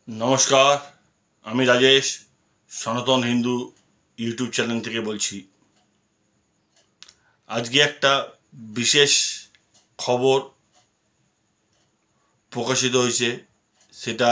নমস্কার, আমি রাজেশ সনাতন হিন্দু ইউটিউব চ্যানেল থেকে বলছি। আজকে একটা বিশেষ খবর প্রকাশিত হয়েছে, সেটা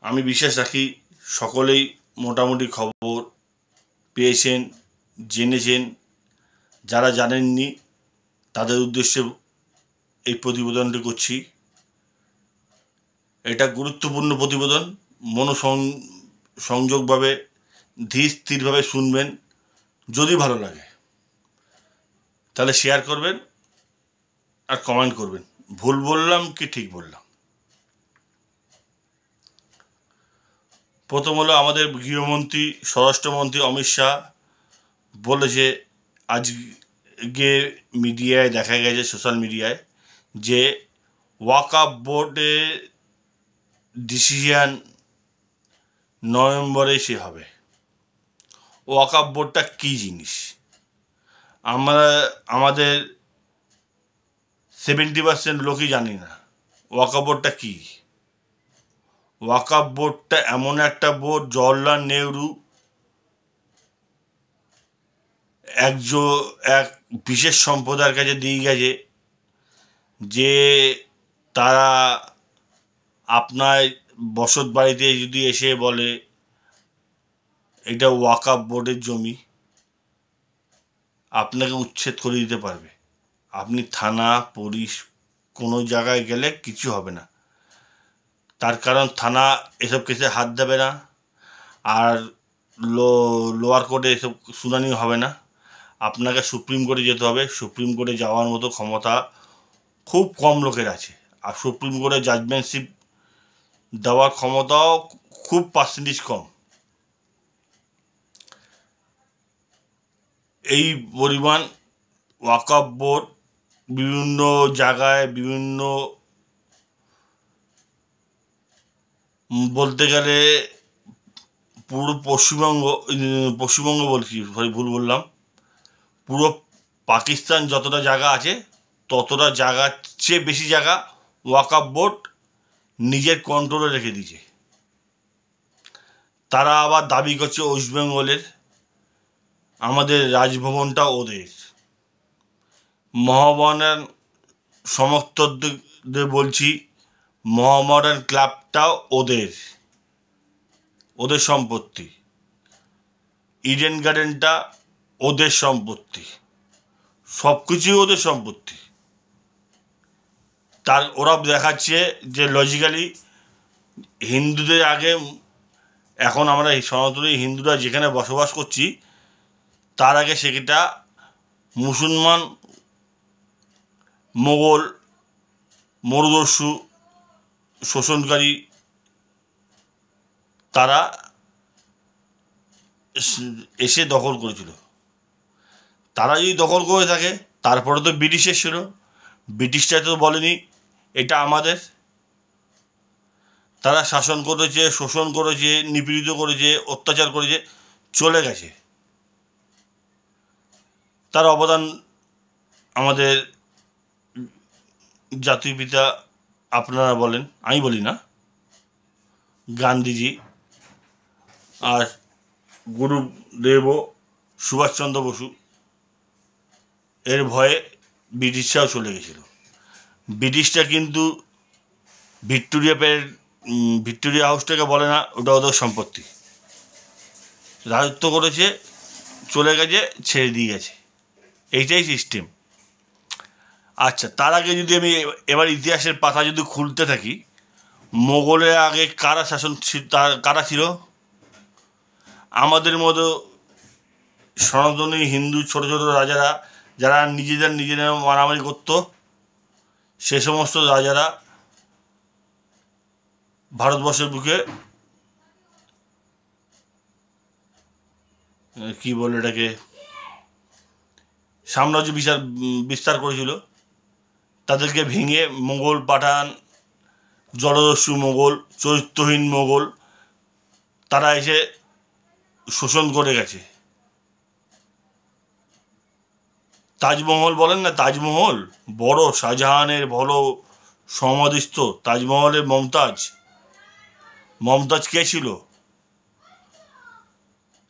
আমি বিশ্বাস রাখি সকলেই মোটামুটি খবর পেয়েছেন, জেনেছেন। যারা জানেননি তাদের উদ্দেশ্যে এই প্রতিবেদনটি করছি। এটা গুরুত্বপূর্ণ প্রতিবেদন। মনোসংযোগভাবে ধীর স্থিরভাবে শুনবেন। যদি ভালো লাগে তাহলে শেয়ার করবেন আর কমেন্ট করবেন ভুল বললাম কি ঠিক বললাম। প্রথম হলো, আমাদের গৃহমন্ত্রী স্বরাষ্ট্রমন্ত্রী অমিত শাহ বলেছে, আজকে মিডিয়ায় দেখা গেছে, সোশ্যাল মিডিয়ায়, যে ওয়াকফ বোর্ডের ডিসিশন নভেম্বরে সে হবে। ওয়াকফ বোর্ডটা কী জিনিস আমাদের 70% লোকই জানি না ওয়াকফ বোর্ডটা কী। ওয়াকফ বোর্ডটা এমন একটা বোর্ড, জওহরলাল নেহরু এক বিশেষ সম্প্রদায়ের কাছে দিয়ে গেছে, যে তারা আপনার বসত বাড়িতে যদি এসে বলে এটা ওয়াকফ বোর্ডের জমি, আপনাকে উচ্ছেদ করে দিতে পারবে। আপনি থানা, পুলিশ কোনো জায়গায় গেলে কিছু হবে না। তার কারণ থানা এসব কেসে হাত দেবে না, আর লোয়ার কোর্টে এসব শুনানি হবে না। আপনাকে সুপ্রিম কোর্টে যেতে হবে। সুপ্রিম কোর্টে যাওয়ার মতো ক্ষমতা খুব কম লোকের আছে, আর সুপ্রিম কোর্টে জাজমেন্টশিপ দেওয়ার ক্ষমতাও খুব পার্সেন্টেজ কম। এই পরিমাণ ওয়াকফ বোর্ড বিভিন্ন জায়গায়, বিভিন্ন বলতে গেলে পুরো পশ্চিমবঙ্গ বলছি, সরি ভুল বললাম, পুরো পাকিস্তান যতটা জায়গা আছে ততটা জায়গার চেয়ে বেশি জায়গা ওয়াকফ বোর্ড নিজের কন্ট্রোলে রেখে দিয়েছে। তারা আবার দাবি করছে ওয়েস্ট বেঙ্গলের, আমাদের রাজভবনটা ওদের। মহামডার্ন সমর্থকদের বলছি, মহামডার্ন ক্লাবটাও ওদের সম্পত্তি। ইডেন গার্ডেনটা ওদের সম্পত্তি। সব কিছুই ওদের সম্পত্তি। ওরা দেখাচ্ছে যে লজিক্যালি হিন্দুদের আগে, এখন আমরা সনাতনী হিন্দুরা যেখানে বসবাস করছি, তার আগে সেটা মুসলমান, মোগল, মরুদস্যু, শোষণকারী, তারা এসে দখল করেছিল। তারা যদি দখল করে থাকে, তারপরে তো ব্রিটিশের ছিল। ব্রিটিশরা তো বলেনি এটা আমাদের। তারা শাসন করেছে, শোষণ করেছে, নিপীড়িত করেছে, অত্যাচার করেছে, চলে গেছে। তার অবদান আমাদের জাতির পিতা, আপনারা বলেন, আমি বলি না, গান্ধীজি আর গুরুদেব সুভাষচন্দ্র বসু, এর ভয়ে ব্রিটিশরাও চলে গেছিল। ব্রিটিশরা কিন্তু ভিক্টোরিয়া হাউসটাকে বলে না, ওটা ওদের সম্পত্তি। রাজত্ব করেছে, চলে গেছে, ছেড়ে দিয়ে গেছে, এইটাই সিস্টেম। আচ্ছা, তার আগে যদি আমি এবার ইতিহাসের পাতা যদি খুলতে থাকি, মোগলের আগে কারা কারা ছিল? আমাদের মতো সনাতনী হিন্দু ছোট ছোট রাজারা, যারা নিজেরা মারামারি করতো, সে সমস্ত রাজারা ভারতবর্ষের বুকে কি বলে এটাকে, সাম্রাজ্য বিস্তার করেছিল। তাদেরকে ভেঙে মোগল পাঠান, জলদস্যু মোগল, চরিত্রহীন মোগল, তারা এসে শোষণ করে গেছে। তাজমহল বলেন না, তাজমহল বড় শাহজাহানের বড় সমাধিস্থ, তাজমহলের মমতাজ মমতাজ কে ছিল?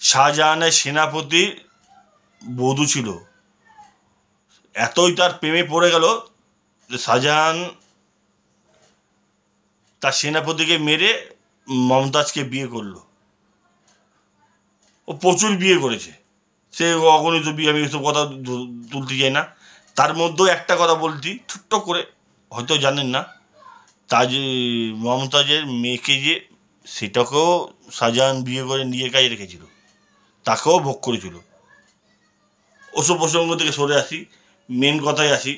শাহজাহানের সেনাপতির বধূ ছিল। এতই তার প্রেমে পড়ে গেল যে শাহজাহান তার সেনাপতিকে মেরে মমতাজকে বিয়ে করলো। ও প্রচুর বিয়ে করেছে, সে অগণিত বিয়ে, আমি এসব কথা তুলতে চাই না। তার মধ্যেও একটা কথা বলছি ছোট্ট করে, হয়তো জানেন না, তাজ মমতাজের মেয়েকে যে, সেটাকেও শাহজাহান বিয়ে করে নিজের কাছে রেখেছিল, তাকেও ভোগ করেছিল। ওসব প্রসঙ্গ থেকে সরে আসি, মেন কথায় আসি।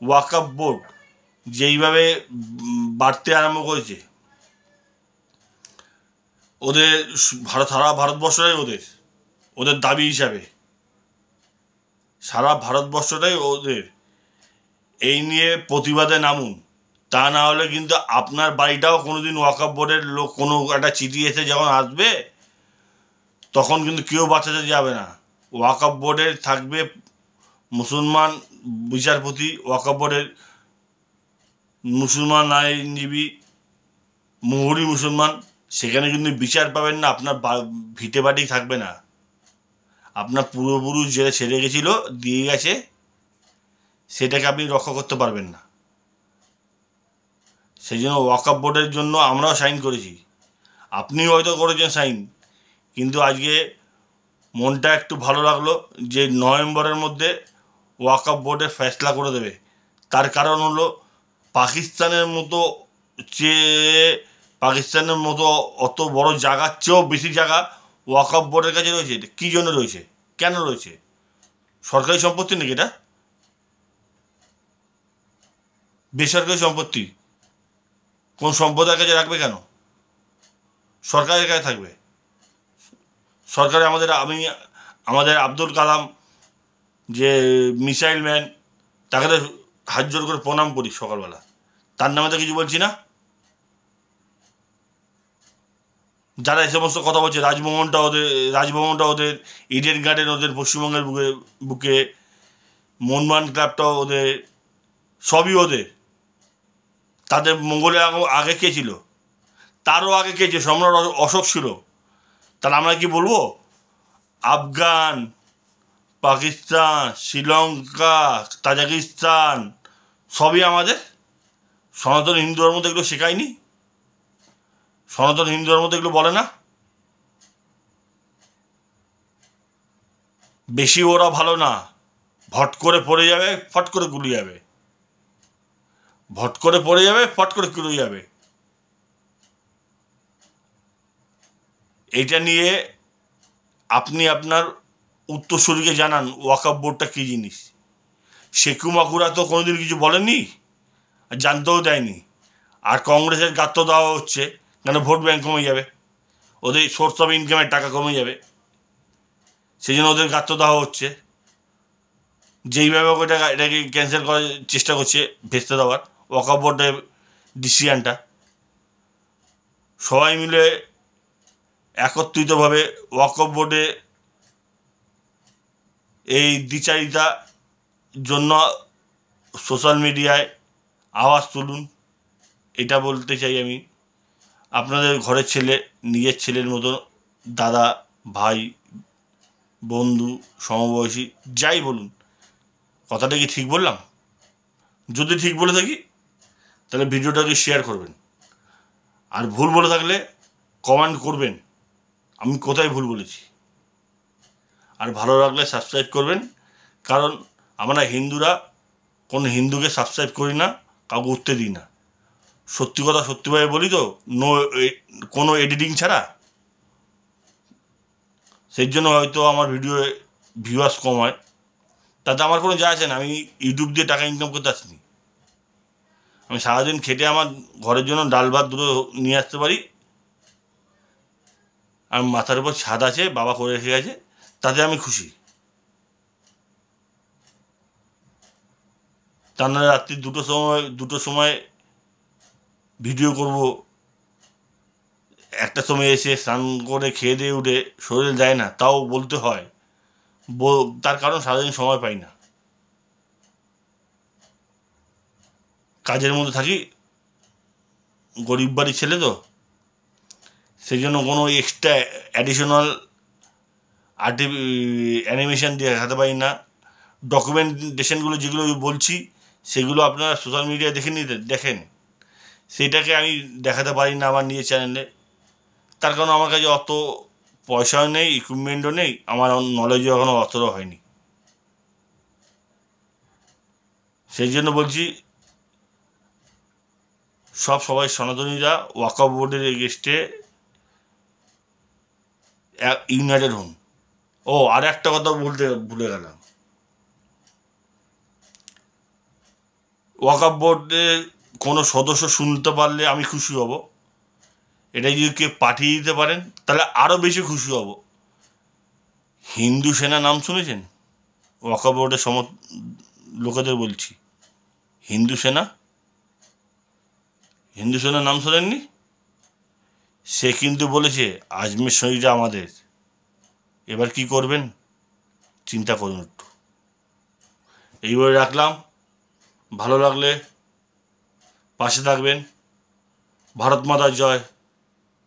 ওয়াকফ বোর্ড যেইভাবে বাড়তে আরম্ভ করেছে, ওদের সারা ভারতবর্ষটাই ওদের দাবি হিসাবে, সারা ভারতবর্ষটাই ওদের, এই নিয়ে প্রতিবাদে নামুন। তা না হলে কিন্তু আপনার বাড়িটাও কোনোদিন ওয়াকফ বোর্ডের লোক, কোনো একটা চিঠি এসে যখন আসবে, তখন কিন্তু কেউ বাঁচাতে যাবে না। ওয়াকফ বোর্ডের থাকবে মুসলমান বিচারপতি, ওয়াকফ বোর্ডের মুসলমান আইনজীবী, মুহুরি মুসলমান। সেখানে কিন্তু বিচার পাবেন না, আপনার ভিটে বাড়ি থাকবে না। আপনার পূর্বপুরুষ যেটা ছেড়ে গেছিলো, দিয়ে গেছে, সেটাকে আপনি রক্ষা করতে পারবেন না। সেই জন্য ওয়াকফ বোর্ডের জন্য আমরাও সাইন করেছি, আপনিও হয়তো করেছেন সাইন, কিন্তু আজকে মনটা একটু ভালো লাগলো যে নভেম্বরের মধ্যে ওয়াকফ বোর্ডের ফয়সলা করে দেবে। তার কারণ হলো, পাকিস্তানের মতো অত বড় জায়গার চেয়েও বেশি জায়গা ওয়াকফ বোর্ডের কাছে রয়েছে। কী জন্য রয়েছে, কেন রয়েছে? সরকারি সম্পত্তি নাকি এটা? বেসরকারি সম্পত্তি। কোন সম্প্রদায়ের কাছে রাখবে কেন? সরকারের কাছে থাকবে। সরকারে আমাদের আব্দুল কালাম, যে মিসাইল ম্যান, তাকে তো হাত জোর করে প্রণাম করি সকালবেলা, তার নামে তো কিছু বলছি না। যারা এই সমস্ত কথা বলছে, রাজভবনটা ওদের, ইডেন গার্ডেন ওদের, পশ্চিমবঙ্গের বুকে মনমান ক্লাবটাও ওদের, সবই ওদের। তাদের মঙ্গলের আগে কে ছিল? তারও আগে কে ছিল? সম্রাট অশোক ছিল। তাহলে আমরা কি বলবো? আফগান, পাকিস্তান, শ্রীলঙ্কা, তাজিকিস্তান সবই আমাদের। সনাতন হিন্দু ধর্ম তো এগুলো শেখায়নি, সনাতন হিন্দু ধর্ম তো এগুলো বলে না। বেশি ওরা ভালো না, ভট করে পড়ে যাবে, ফট করে গুলি যাবে, ভট করে পড়ে যাবে, ফট করে গুলি যাবে। এইটা নিয়ে আপনি আপনার উত্তরসূরিকে জানান ওয়াকফ বোর্ডটা কী জিনিস। শেখু মাকুরা তো কোনোদিন কিছু বলেননি, জানতেও দেয়নি। আর কংগ্রেসের গাত্র দেওয়া হচ্ছে, কেন? ভোট ব্যাঙ্ক কমে যাবে, ওদের সোর্স অফ ইনকামের টাকা কমে যাবে, সেই জন্য ওদের গাত্র দেওয়া হচ্ছে। যেইভাবে এটাকে ক্যান্সেল করার চেষ্টা করছে, ভেস্তে দেওয়ার ওয়াকফ বোর্ডের ডিসিশনটা, সবাই মিলে একত্রিতভাবে ওয়াকফ বোর্ডে এই দ্বিচারিতা জন্য সোশ্যাল মিডিয়ায় আওয়াজ তুলুন। এটা বলতে চাই আমি, আপনাদের ঘরের ছেলে, নিজের ছেলের মতো, দাদা, ভাই, বন্ধু, সমবয়সী, যাই বলুন, কথাটা কি ঠিক বললাম? যদি ঠিক বলে থাকি তাহলে ভিডিওটাকে শেয়ার করবেন, আর ভুল বলে থাকলে কমেন্ট করবেন আমি কোথায় ভুল বলেছি। আর ভালো লাগলে সাবস্ক্রাইব করবেন, কারণ আমরা হিন্দুরা কোনো হিন্দুকে সাবস্ক্রাইব করি না, কাউকে উঠতে দিই না। সত্যি কথা সত্যিভাবে বলি তো, কোনো এডিটিং ছাড়া। সেই জন্য হয়তো আমার ভিডিও ভিউয়ার্স কম হয়, তাতে আমার কোনো যায় আসে না। আমি ইউটিউব দিয়ে টাকা ইনকাম করতে আসিনি। আমি সারাদিন খেটে আমার ঘরের জন্য ডাল ভাত দুটো নিয়ে আসতে পারি, আর মাথার উপর ছাদ আছে, বাবা করে রেখে গেছে, তাতে আমি খুশি। তা না রাত্রি দুটোর সময় ভিডিও করব, একটা সময় এসে স্নান করে খেয়ে দিয়ে উঠে শরীর দেয় না, তাও বলতে হয়। তার কারণ সারাদিন সময় পাই না, কাজের মধ্যে থাকি, গরিব বাড়ির ছেলে তো, সেই জন্য কোনো এক্সট্রা অ্যাডিশনাল অ্যানিমেশন দিয়ে দেখাতে পারি না। ডকুমেন্টেশনগুলো যেগুলো বলছি সেগুলো আপনারা সোশ্যাল মিডিয়ায় দেখেন, সেটাকে আমি দেখাতে পারি না আমার নিজের চ্যানেলে। তার কারণ আমার কাছে অত পয়সাও নেই, ইকুইপমেন্টও নেই, আমার নলেজও এখনও অতটাও হয়নি। সেই জন্য বলছি সবাই সনাতনীরা ওয়াকফ বোর্ডের এগেস্টে ইউনাইটেড হন। ও আর একটা কথা বলতে ভুলে গেলাম, ওয়াকফ বোর্ডের কোনো সদস্য শুনতে পারলে আমি খুশি হব। এটা যদি কেউ পাঠিয়ে দিতে পারেন তাহলে আরও বেশি খুশি হব। হিন্দু সেনা নাম শুনেছেন? ওয়াকফ বোর্ডের লোকেদের বলছি, হিন্দু সেনা নাম শোনেননি? সে কিন্তু বলেছে আজমের শরীরটা আমাদের। এবার কি করবেন চিন্তা করুন একটু। এইভাবে রাখলাম, ভালো লাগলে পাশে থাকবেন। ভারত মাতার জয়,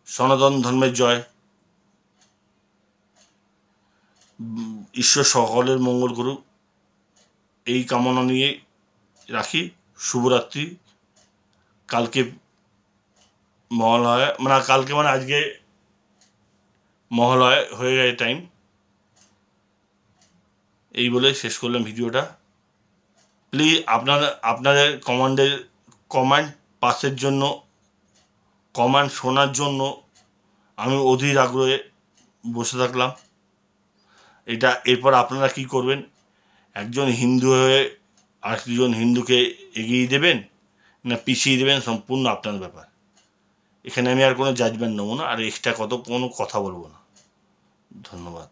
সনাতন ধর্মের জয়। ঈশ্বর সকলের মঙ্গল করুক, এই কামনা নিয়ে রাখি। শুভরাত্রি। কালকে মহালয়া, মানে কালকে মানে আজকে মহালয়া হয়ে গেছে টাইম। এই বলে শেষ করলাম ভিডিওটা। প্লিজ আপনাদের কমেন্ট পাসের জন্য, কমেন্ট শোনার জন্য আমি অধীর আগ্রহে বসে থাকলাম। এরপর আপনারা কি করবেন? একজন হিন্দু হয়ে আরেকজন হিন্দুকে এগিয়ে দেবেন না পিছিয়ে দেবেন, সম্পূর্ণ আপনার ব্যাপার। এখানে আমি আর কোনো জাজমেন্ট নেবো না, আর এক্সট্রা কোনো কথা বলবো না। ধন্যবাদ।